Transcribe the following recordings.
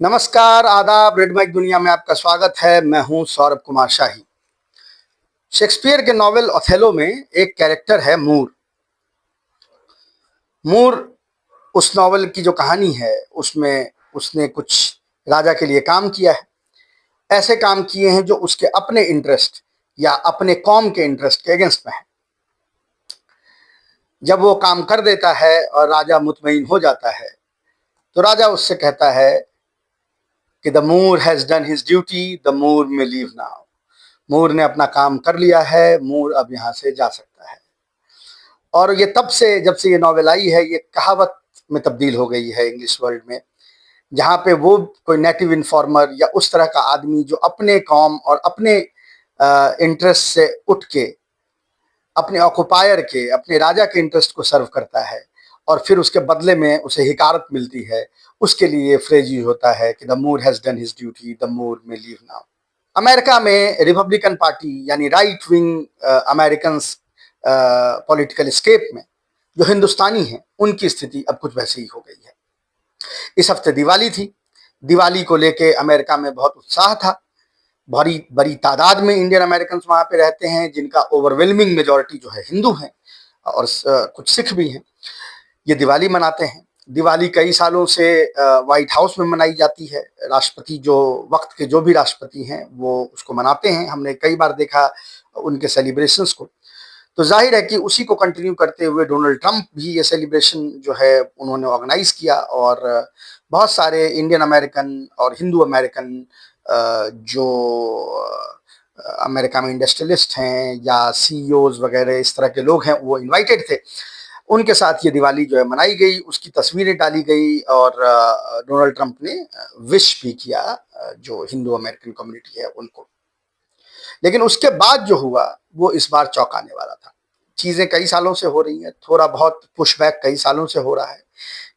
नमस्कार, आदाब। Red mic दुनिया में आपका स्वागत है। मैं हूं सौरभ कुमार शाही। शेक्सपियर के नॉवेल ओथेलो में एक कैरेक्टर है मूर। मूर उस नॉवेल की जो कहानी है उसमें उसने कुछ राजा के लिए काम किया है। ऐसे काम किए हैं जो उसके अपने इंटरेस्ट या अपने कौम के इंटरेस्ट के अगेंस्ट में है। जब वो काम कर देता है और राजा मुतमईन हो जाता है तो राजा उससे कहता है कि the Moor has done his duty, the Moor may leave now. मूर ने अपना काम कर लिया है, मूर अब यहाँ से जा सकता है। और ये तब से, जब से ये नॉवेल आई है, ये कहावत में तब्दील हो गई है इंग्लिश वर्ल्ड में, जहाँ पे वो कोई नेटिव इन्फॉर्मर या उस तरह का आदमी जो अपने कौम और अपने इंटरेस्ट से उठ के अपने ऑक्युपायर के, अपने राजा के इंटरेस्ट को सर्व करता है और फिर उसके बदले में उसे हिकारत मिलती है, उसके लिए फ्रेज यूज होता है कि the Moor has done his duty, the Moor may leave now. America में रिपब्लिकन पार्टी यानी right wing American political scape में जो हिंदुस्तानी हैं उनकी स्थिति अब कुछ वैसी ही हो गई है। इस हफ्ते दिवाली थी। दिवाली को लेके अमेरिका में बहुत उत्साह था। बड़ी बड़ी तादाद में इंडियन अमेरिकन वहां पे रहते हैं, जिनका ओवरवेलमिंग मेजोरिटी जो है हिंदू हैं और कुछ सिख भी हैं। ये दिवाली मनाते हैं। दिवाली कई सालों से व्हाइट हाउस में मनाई जाती है। राष्ट्रपति, जो वक्त के जो भी राष्ट्रपति हैं, वो उसको मनाते हैं। हमने कई बार देखा उनके सेलिब्रेशंस को। तो जाहिर है कि उसी को कंटिन्यू करते हुए डोनाल्ड ट्रंप भी ये सेलिब्रेशन जो है उन्होंने ऑर्गेनाइज किया और बहुत सारे इंडियन अमेरिकन और हिंदू अमेरिकन जो अमेरिका में इंडस्ट्रियलिस्ट हैं या सीईओज वगैरह इस तरह के लोग हैं, वो इनवाइटेड थे। उनके साथ ये दिवाली जो है मनाई गई, उसकी तस्वीरें डाली गई और डोनाल्ड ट्रंप ने विश भी किया जो हिंदू अमेरिकन कम्युनिटी है उनको। लेकिन उसके बाद जो हुआ वो इस बार चौंकाने वाला था। चीजें कई सालों से हो रही हैं, थोड़ा बहुत पुशबैक कई सालों से हो रहा है,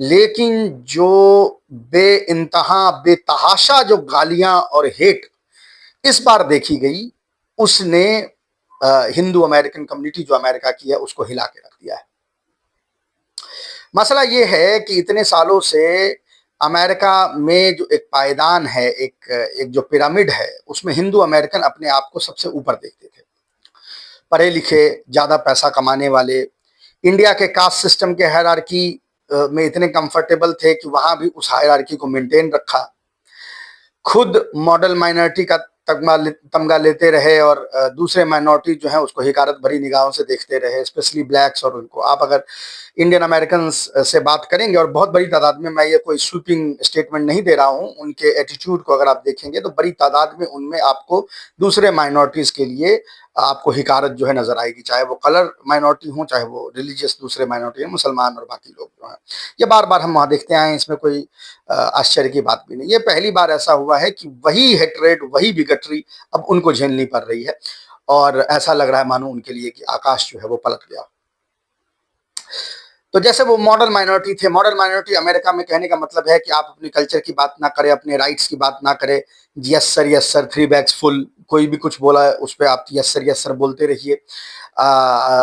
लेकिन जो बेइंतहा बेतहाशा जो गालियां और हेट इस बार देखी गई, उसने हिंदू अमेरिकन कम्युनिटी जो अमेरिका की है उसको हिला के रख दिया है। मसला ये है कि इतने सालों से अमेरिका में जो एक पायदान है, एक जो पिरामिड है, उसमें हिंदू अमेरिकन अपने आप को सबसे ऊपर देखते थे। पढ़े लिखे, ज्यादा पैसा कमाने वाले, इंडिया के कास्ट सिस्टम के हायरार्की में इतने कंफर्टेबल थे कि वहां भी उस हायरार्की को मेंटेन रखा। खुद मॉडल माइनॉरिटी का तमगा लेते रहे और दूसरे माइनॉरिटी जो है उसको हिकारत भरी निगाहों से देखते रहे, स्पेशली ब्लैक्स। और उनको आप अगर इंडियन अमेरिकन से बात करेंगे, और बहुत बड़ी तादाद में, मैं ये कोई स्वीपिंग स्टेटमेंट नहीं दे रहा हूँ, उनके एटीट्यूड को अगर आप देखेंगे तो बड़ी तादाद में उनमें आपको दूसरे माइनॉरिटीज के लिए आपको हिकारत जो है नजर आएगी, चाहे वो कलर माइनॉरिटी हो, चाहे वो रिलीजियस दूसरे माइनॉरिटी है, मुसलमान और बाकी लोग जो हैं। ये बार बार हम वहाँ देखते आए हैं, इसमें कोई आश्चर्य की बात भी नहीं। ये पहली बार ऐसा हुआ है कि वही हेट्रेड, वही बिगटरी अब उनको झेलनी पड़ रही है और ऐसा लग रहा है मानो उनके लिए कि आकाश जो है वो पलट गया। तो जैसे वो मॉडल माइनॉरिटी थे, मॉडल माइनॉरिटी अमेरिका में कहने का मतलब है कि आप अपने कल्चर की बात ना करें, अपने राइट्स की बात ना करें। यस सर, 3 बैग्स फुल, कोई भी कुछ बोला है उस पर आप यस सर बोलते रहिए।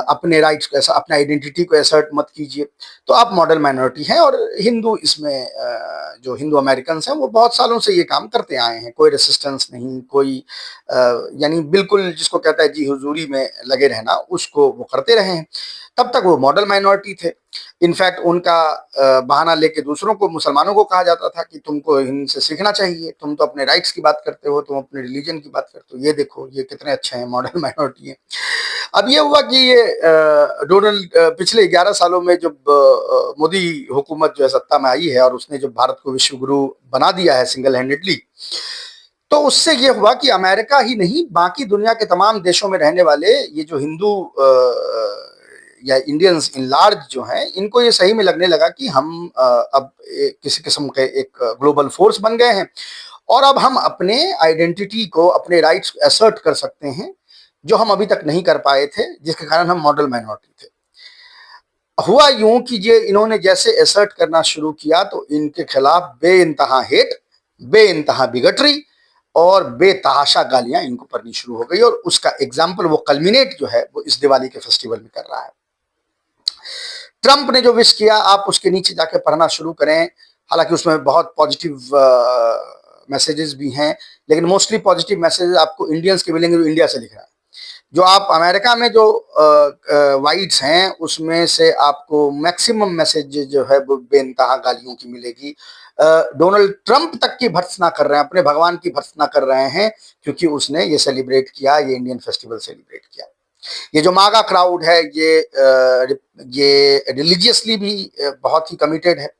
अपने राइट्स को, ऐसा अपने आइडेंटिटी को असर्ट मत कीजिए। तो आप मॉडल माइनॉरिटी हैं। और हिंदू इसमें जो हिंदू अमेरिकन हैं वो बहुत सालों से ये काम करते आए हैं, कोई रेसिस्टेंस नहीं, कोई यानी बिल्कुल जिसको कहता है जी हुजूरी में लगे रहना, उसको वो करते रहे हैं। तब तक वो मॉडल माइनॉरिटी थे। इनफैक्ट उनका बहाना लेके दूसरों को, मुसलमानों को कहा जाता था कि तुमको इनसे सीखना चाहिए, तुम तो अपने राइट्स की बात करते हो, तुम अपने रिलीजन की बात करते हो, ये देखो ये कितने अच्छे हैं, मॉडल माइनॉरिटी हैं। अब ये हुआ कि ये डोनाल्ड पिछले 11 सालों में जब मोदी हुकूमत जो है सत्ता में आई है और उसने जब भारत को विश्व गुरु बना दिया है सिंगल हैंडेडली, तो उससे ये हुआ कि अमेरिका ही नहीं, बाकी दुनिया के तमाम देशों में रहने वाले ये जो हिंदू या इंडियंस इन लार्ज जो हैं, इनको ये सही में लगने लगा कि हम अब किसी किस्म के एक ग्लोबल फोर्स बन गए हैं और अब हम अपने आइडेंटिटी को, अपने राइट्स को असर्ट कर सकते हैं, जो हम अभी तक नहीं कर पाए थे, जिसके कारण हम मॉडल माइनॉरिटी थे। हुआ यूं कि ये इन्होंने जैसे असर्ट करना शुरू किया तो इनके खिलाफ बेइंतहा हेट, बेइंतहा बिगटरी और बेतहाशा गालियां इनको पड़नी शुरू हो गई। और उसका एग्जाम्पल वो कल्मिनेट जो है वो इस दिवाली के फेस्टिवल में कर रहा है। ट्रंप ने जो विश किया, आप उसके नीचे जाके पढ़ना शुरू करें हालांकि उसमें बहुत पॉजिटिव मैसेजेस भी हैं, लेकिन मोस्टली पॉजिटिव मैसेजेस आपको इंडियंस के मिलेंगे जो इंडिया से लिख रहा है। जो आप अमेरिका में जो वाइट्स हैं उसमें से आपको मैक्सिमम मैसेज जो है वो बेनतहा गालियों की मिलेगी। डोनाल्ड ट्रंप तक की भर्त्सना कर रहे हैं, अपने भगवान की भर्त्सना कर रहे हैं, क्योंकि उसने ये सेलिब्रेट किया, ये इंडियन फेस्टिवल सेलिब्रेट किया। ये जो मागा क्राउड है ये रिलीजियसली भी बहुत ही कमिटेड है,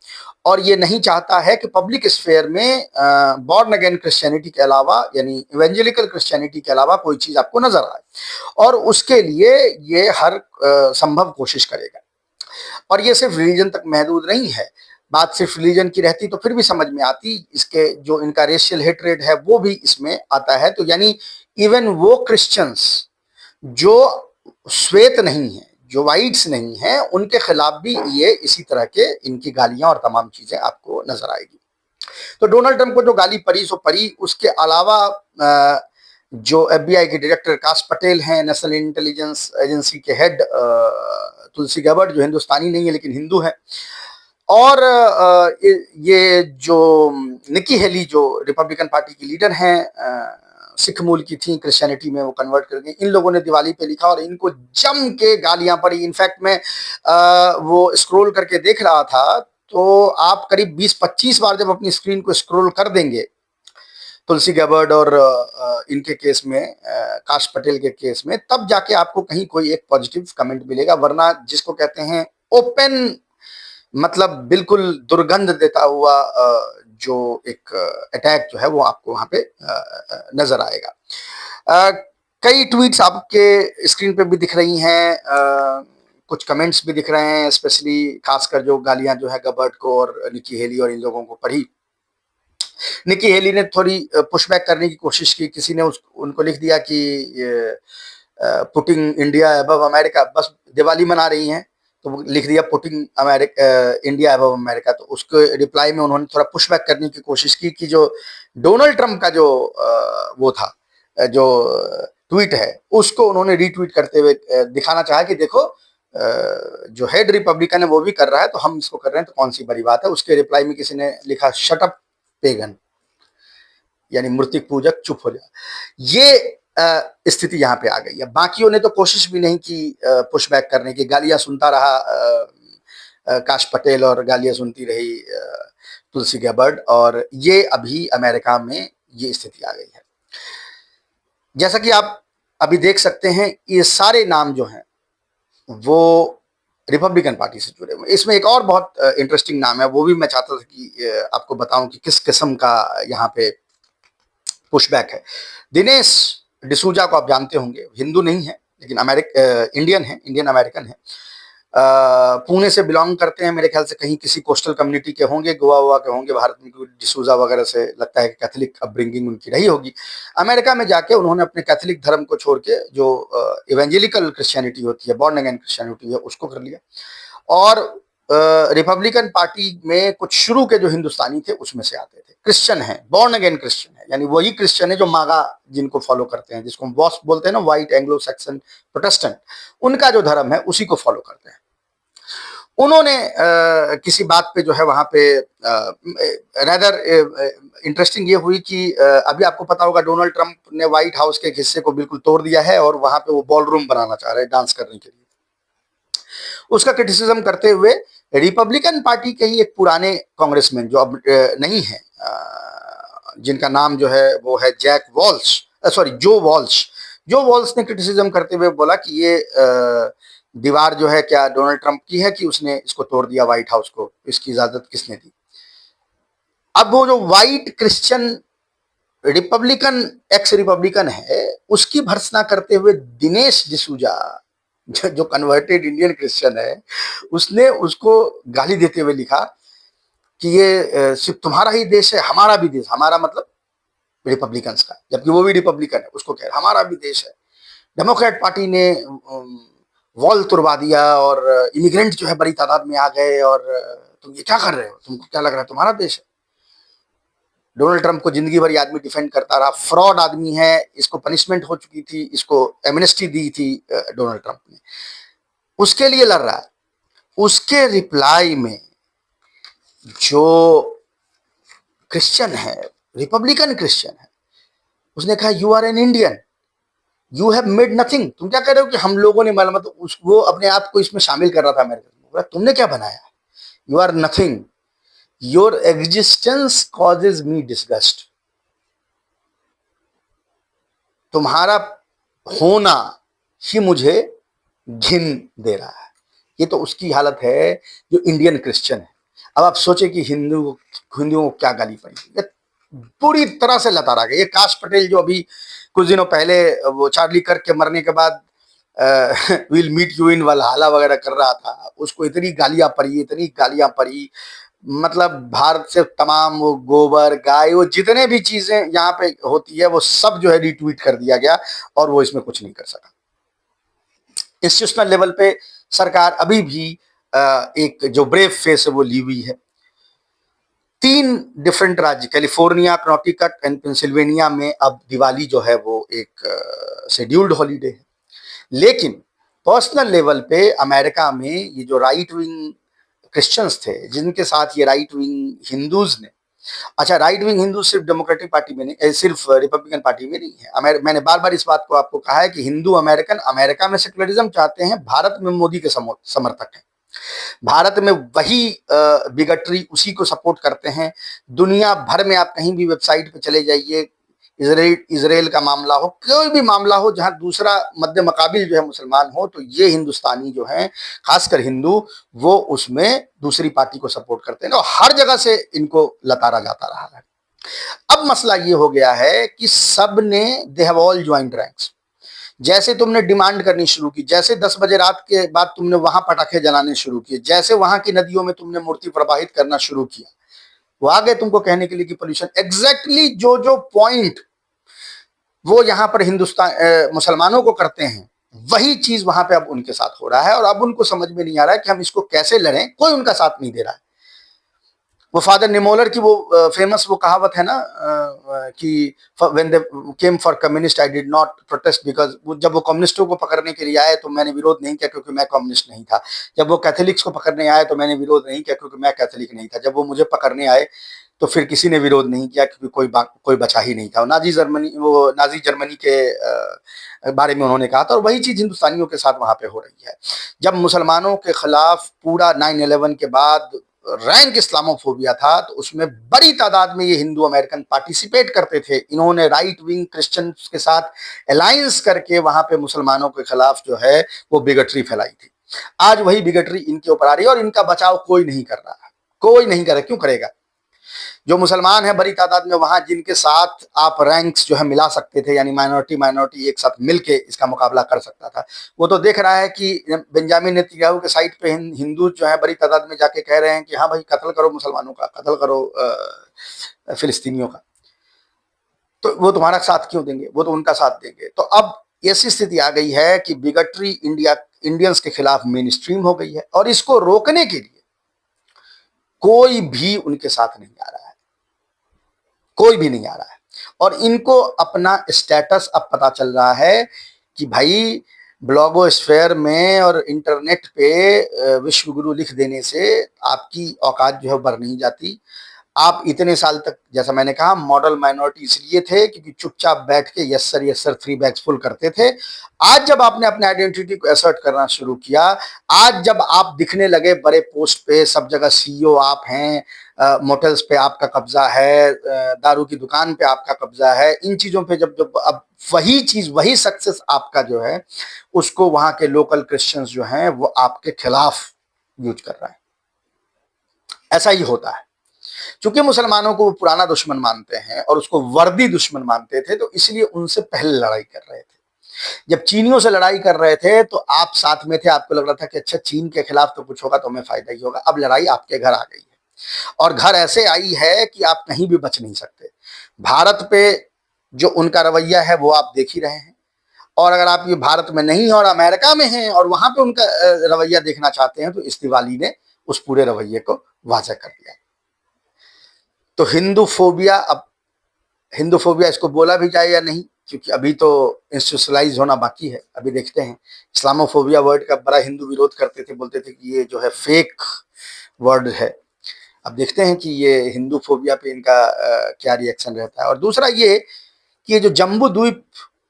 और ये नहीं चाहता है कि पब्लिक स्फेयर में बॉर्न अगेन क्रिश्चियनिटी के अलावा, यानी इवेंजेलिकल क्रिश्चियनिटी के अलावा कोई चीज आपको नजर आए, और उसके लिए ये हर संभव कोशिश करेगा। और ये सिर्फ रिलीजन तक महदूद नहीं है। बात सिर्फ रिलीजन की रहती तो फिर भी समझ में आती, इसके जो इनका रेशियल हेट्रेड है वो भी इसमें आता है। तो यानी इवन वो क्रिश्चियंस जो श्वेत नहीं है, जो वाइट्स नहीं है, उनके खिलाफ भी ये इसी तरह के इनकी गालियां और तमाम चीजें आपको नजर आएगी। तो डोनाल्ड ट्रंप को जो गाली परी सो परी, उसके अलावा जो एफबीआई के डायरेक्टर काश पटेल हैं, नेशनल इंटेलिजेंस एजेंसी के हेड तुलसी गैबर्ट, जो हिंदुस्तानी नहीं है लेकिन हिंदू है, और ये जो निकी हेली जो रिपब्लिकन पार्टी की लीडर हैं, सिख मूल की थी, क्रिश्चियनिटी में वो कन्वर्ट कर गई, इन लोगों ने दिवाली पे लिखा और इनको जम के गालियां पड़ी। इनफैक्ट मैं वो स्क्रॉल करके देख रहा था, तो आप करीब 20-25 बार जब अपनी स्क्रीन को स्क्रॉल कर देंगे तुलसी गैबर्ट और इनके केस में, काश पटेल के केस में, तब जाके आपको कहीं कोई एक पॉजिटिव कमेंट मिलेगा, वरना जिसको कहते हैं ओपन, मतलब बिल्कुल दुर्गंध देता हुआ जो एक अटैक जो है वो आपको वहां पे नजर आएगा। कई ट्वीट्स आपके स्क्रीन पे भी दिख रही हैं, कुछ कमेंट्स भी दिख रहे हैं, स्पेशली खासकर जो गालियां जो है गबर्ट को और निकी हेली और इन लोगों को पढ़ी। निकी हेली ने थोड़ी पुशबैक करने की कोशिश की, किसी ने उनको लिख दिया कि पुटिंग इंडिया अबव अमेरिका, बस दिवाली मना रही हैं तो लिख दिया पुटिंग इंडिया अबव अमेरिका। तो उसके रिप्लाई में उन्होंने थोड़ा पुशबैक करने की कोशिश की कि जो डोनाल्ड ट्रंप का जो वो था, जो ट्वीट है, उसको उन्होंने रीट्वीट करते हुए दिखाना चाहा कि देखो जो हेड रिपब्लिकन है वो भी कर रहा है तो हम इसको कर रहे हैं, तो कौन सी बड़ी बात है। उसके रिप्लाई में किसी ने लिखा शट अप पेगन, यानी मूर्तिक पूजक चुप हो जा। ये स्थिति यहाँ पे आ गई है। बाकियों ने तो कोशिश भी नहीं की पुशबैक करने की, गालियां सुनता रहा काश पटेल और गालियां सुनती रही तुलसी गैबर्ट, और ये अभी अमेरिका में ये स्थिति आ गई है। जैसा कि आप अभी देख सकते हैं, ये सारे नाम जो हैं वो रिपब्लिकन पार्टी से जुड़े हुए। इसमें एक और बहुत इंटरेस्टिंग नाम है, वो भी मैं चाहता था कि आपको बताऊं कि किस किस्म का यहाँ पे पुशबैक है। दिनेश डिसूजा को आप जानते होंगे, हिंदू नहीं है लेकिन इंडियन है, इंडियन अमेरिकन है, पुणे से बिलोंग करते हैं, मेरे ख्याल से कहीं किसी कोस्टल कम्युनिटी के होंगे, गोवा के होंगे, भारत में डिसूजा वगैरह से लगता है कि कैथोलिक अपब्रिंगिंग उनकी रही होगी। अमेरिका में जाके उन्होंने अपने कैथोलिक धर्म को छोड़ के जो इवेंजेलिकल क्रिश्चियनिटी होती है, बॉर्न अगेन क्रिश्चियनिटी है, उसको कर लिया, और रिपब्लिकन पार्टी में कुछ शुरू के जो हिंदुस्तानी थे उसमें से आते थे, क्रिश्चियन है, बॉर्न अगेन क्रिश्चियन है, यानी वही क्रिश्चियन है जो मागा जिनको फॉलो करते हैं, जिसको वॉस्प बोलते हैं ना, व्हाइट एंग्लो सैक्सन प्रोटेस्टेंट, उनका जो धर्म है उसी को फॉलो करते हैं। उन्होंने किसी बात पे जो है वहां पे रैदर इंटरेस्टिंग ये हुई कि अभी आपको पता होगा डोनाल्ड ट्रंप ने व्हाइट हाउस के एक हिस्से को बिल्कुल तोड़ दिया है और वहां पे वो बॉल रूम बनाना चाह रहे हैं डांस करने के लिए। उसका क्रिटिसिज्म करते हुए रिपब्लिकन पार्टी के ही एक पुराने कांग्रेसमैन जो अब नहीं है, जिनका नाम जो है वो है जो वॉल्स ने क्रिटिसिज्म करते हुए बोला कि ये दीवार जो है क्या डोनाल्ड ट्रंप की है कि उसने इसको तोड़ दिया व्हाइट हाउस को, इसकी इजाजत किसने दी। अब वो जो white Christian Republican x Republican है उसकी भर्त्सना करते हुए दिनेश डिसूजा जो कन्वर्टेड इंडियन क्रिश्चियन है, उसने उसको गाली देते हुए लिखा कि ये सिर्फ तुम्हारा ही देश है, हमारा भी देश, हमारा मतलब रिपब्लिकन्स का, जबकि वो भी रिपब्लिकन है, उसको कह रहा हमारा भी देश है। डेमोक्रेट पार्टी ने वॉल तुड़वा दिया और इमिग्रेंट जो है बड़ी तादाद में आ गए, और तुम ये क्या कर रहे हो, तुमको क्या लग रहा है तुम्हारा देश है। डोनाल्ड ट्रंप को जिंदगी भर आदमी डिफेंड करता रहा, फ्रॉड आदमी है, इसको पनिशमेंट हो चुकी थी, इसको एमनेस्टी दी थी डोनाल्ड ट्रंप ने, उसके लिए लड़ रहा है। उसके रिप्लाई में जो क्रिश्चियन है, रिपब्लिकन क्रिश्चियन है, उसने कहा you are an Indian, you have made nothing. तुम क्या कह रहे हो कि हम लोगों ने मतलब वो अपने आप को इसमें शामिल कर रहा था अमेरिका में, बोला तुमने क्या बनाया, you are nothing, your existence causes me disgust, तुम्हारा होना ही मुझे घिन दे रहा है। ये तो उसकी हालत है जो इंडियन क्रिश्चियन है। अब आप सोचे कि हिंदुओं को क्या गाली पड़ी, ये पूरी तरह से लताड़ा गया। ये काश पटेल जो अभी कुछ दिनों पहले वो चार्ली कर्क के मरने के बाद विल मीट यू इन वलहल्ला वगैरह कर रहा था, उसको इतनी गालियां पड़ी, इतनी गालियां पड़ी, मतलब भारत से तमाम वो गोबर गाय वो जितने भी चीजें यहाँ पे होती है वो सब जो है रिट्वीट कर दिया गया और वो इसमें कुछ नहीं कर सका। इंस्टीट्यूशनल लेवल पे सरकार अभी भी एक जो ब्रेव फेस है वो ली हुई है। 3 डिफरेंट राज्य कैलिफोर्निया, कनेटिकट एंड पेंसिल्वेनिया में अब दिवाली जो है वो एक शेड्यूल्ड हॉलीडे है। लेकिन पर्सनल लेवल पे अमेरिका में ये जो राइट विंग क्रिश्चियंस थे जिनके साथ ये राइट विंग हिंदूज ने, अच्छा राइट विंग हिंदू सिर्फ डेमोक्रेटिक पार्टी में नहीं, सिर्फ रिपब्लिकन पार्टी में नहीं है। मैंने बार बार इस बात को आपको कहा है कि हिंदू अमेरिकन अमेरिका में सेकुलरिज्म चाहते हैं, भारत में मोदी के समर्थक हैं, भारत में वही बिगटरी उसी को सपोर्ट करते हैं। दुनिया भर में आप कहीं भी वेबसाइट पे चले जाइए, इजराइल का मामला हो, कोई भी मामला हो जहां दूसरा मध्य मकाबिल जो है मुसलमान हो, तो ये हिंदुस्तानी जो हैं खासकर हिंदू वो उसमें दूसरी पार्टी को सपोर्ट करते हैं और हर जगह से इनको लताड़ा जाता रहा है। अब मसला ये हो गया है कि सब ने they have all joint ranks. जैसे तुमने डिमांड करनी शुरू की, जैसे 10 बजे रात के बाद तुमने वहां पटाखे जलाने शुरू किए, जैसे वहां की नदियों में तुमने मूर्ति प्रवाहित करना शुरू किया, वो आ गए तुमको कहने के लिए कि पोल्यूशन। एग्जैक्टली जो जो पॉइंट वो यहाँ पर हिंदुस्तान मुसलमानों को करते हैं वही चीज वहां पे अब उनके साथ हो रहा है और अब उनको समझ में नहीं आ रहा है कि हम इसको कैसे लड़ें, कोई उनका साथ नहीं दे रहा है। वो फादर निमोलर की वो फेमस वो कहावत है ना कि when they came for communist I did not protest because, जब वो कम्युनिस्टों को पकड़ने के लिए आए तो मैंने विरोध नहीं किया क्योंकि मैं कम्युनिस्ट नहीं था। जब वो कैथोलिक्स को पकड़ने आए तो मैंने विरोध नहीं किया क्योंकि मैं कैथोलिक नहीं था। जब वो मुझे पकड़ने आए तो फिर किसी ने विरोध नहीं किया क्योंकि कोई बचा ही नहीं था। नाजी जर्मनी के बारे में उन्होंने कहा था और वही चीज हिंदुस्तानियों के साथ वहां पे हो रही है। जब मुसलमानों के खिलाफ पूरा 9/11 के बाद रैंक इस्लामोफोबिया था तो उसमें बड़ी तादाद में ये हिंदू अमेरिकन पार्टिसिपेट करते थे। इन्होंने राइट विंग क्रिश्चियन के साथ अलायंस करके वहां पे मुसलमानों के खिलाफ जो है वो बिगटरी फैलाई थी। आज वही बिगटरी इनके ऊपर आ रही है और इनका बचाव कोई नहीं कर रहा है, कोई नहीं कर रहा। क्यों करेगा? जो मुसलमान है बड़ी तादाद में वहां जिनके साथ आप रैंक्स जो है मिला सकते थे, यानी माइनॉरिटी एक साथ मिलके इसका मुकाबला कर सकता था, वो तो देख रहा है कि बेंजामिन नेतन्याहू के साइट पे हिंदू जो है बड़ी तादाद में जाके कह रहे हैं कि हाँ भाई कत्ल करो मुसलमानों का, कत्ल करो फिलिस्तीनियों का, तो वो तुम्हारा साथ क्यों देंगे, वो तो उनका साथ देंगे। तो अब ऐसी स्थिति आ गई है कि बिगटरी इंडियंस के खिलाफ मेन स्ट्रीम हो गई है और इसको रोकने के लिए कोई भी उनके साथ नहीं आ रहा है, कोई भी नहीं आ रहा है। और इनको अपना स्टेटस अब पता चल रहा है कि भाई ब्लॉगोस्फेयर में और इंटरनेट पे विश्व गुरु लिख देने से आपकी औकात जो है बढ़ नहीं जाती। आप इतने साल तक, जैसा मैंने कहा, मॉडल माइनॉरिटी इसलिए थे क्योंकि चुपचाप बैठ के यस सर 3 बैग्स फुल करते थे। आज जब आपने अपने आइडेंटिटी को असर्ट करना शुरू किया, आज जब आप दिखने लगे बड़े पोस्ट पे, सब जगह सीईओ आप हैं, मोटेल्स पे आपका कब्जा है, दारू की दुकान पे आपका कब्जा है, इन चीजों पे जब जब अब वही चीज, वही सक्सेस आपका जो है उसको वहां के लोकल क्रिश्चियंस जो हैं वो आपके खिलाफ यूज कर रहा है। ऐसा ही होता है। चूंकि मुसलमानों को वो पुराना दुश्मन मानते हैं और उसको वर्दी दुश्मन मानते थे, तो इसलिए उनसे पहले लड़ाई कर रहे थे। जब चीनियों से लड़ाई कर रहे थे तो आप साथ में थे, आपको लग रहा था कि अच्छा चीन के खिलाफ तो कुछ होगा तो हमें फायदा ही होगा। अब लड़ाई आपके घर आ गई है और घर ऐसे आई है कि आप कहीं भी बच नहीं सकते। भारत पे जो उनका रवैया है वो आप देख ही रहे हैं, और अगर आप ये भारत में नहीं और अमेरिका में हैं और वहां पे उनका रवैया देखना चाहते हैं तो इस दिवाली ने उस पूरे रवैये को वाज़ह कर दिया। तो हिंदूफोबिया इसको बोला भी जाए या नहीं, क्योंकि अभी तो इंस्टीट्यूशनलाइज होना बाकी है, अभी देखते हैं। इस्लामोफोबिया वर्ड का बड़ा हिंदू विरोध करते थे, बोलते थे कि ये जो है फेक वर्ड है। अब देखते हैं कि ये हिंदू फोबिया पे इनका क्या रिएक्शन रहता है। और दूसरा ये कि ये जो जम्बू द्वीप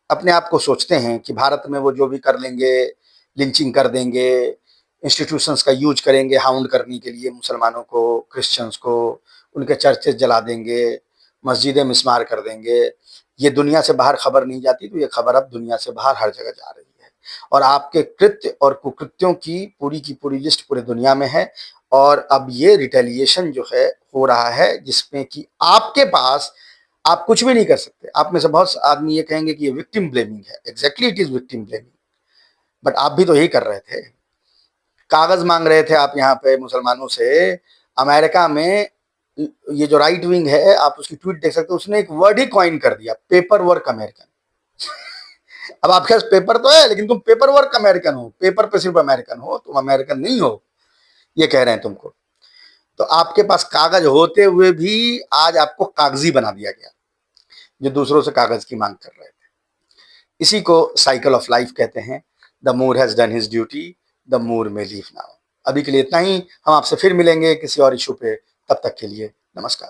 अपने आप को सोचते हैं कि भारत में वो जो भी कर लेंगे, लिंचिंग कर देंगे, इंस्टीट्यूशंस का यूज करेंगे हाउंड करने के लिए मुसलमानों को, क्रिश्चियंस को, उनके चर्चेस जला देंगे, मस्जिदें मिस्मार कर देंगे, ये दुनिया से बाहर खबर नहीं जाती, तो ये खबर अब दुनिया से बाहर हर जगह जा रही है। और आपके कृत्य और कुकृत्यों की पूरी लिस्ट पूरे दुनिया में है। और अब ये रिटेलिएशन जो है हो रहा है, जिसमें कि आपके पास आप कुछ भी नहीं कर सकते। आप में से बहुत आदमी ये कहेंगे कि ये विक्टिम ब्लेमिंग है। Exactly it is victim blaming. But आप भी तो यही कर रहे थे, कागज मांग रहे थे आप यहाँ पे मुसलमानों से। अमेरिका में ये जो राइट विंग है, आप उसकी ट्वीट देख सकते हो, उसने एक वर्ड ही कॉइन कर दिया, पेपर वर्क अमेरिकन। अब आपके पास पेपर तो है, लेकिन तुम पेपर वर्क अमेरिकन हो, पेपर पे सिर्फ अमेरिकन हो, तुम अमेरिकन नहीं हो, ये कह रहे हैं तुमको। तो आपके पास कागज होते हुए भी आज आपको कागजी बना दिया गया, जो दूसरों से कागज की मांग कर रहे थे। इसी को साइकिल ऑफ लाइफ कहते हैं। The Moor has done his duty, the Moor may leave now. अभी के लिए इतना ही, हम आपसे फिर मिलेंगे किसी और इशू पे। तब तक के लिए नमस्कार।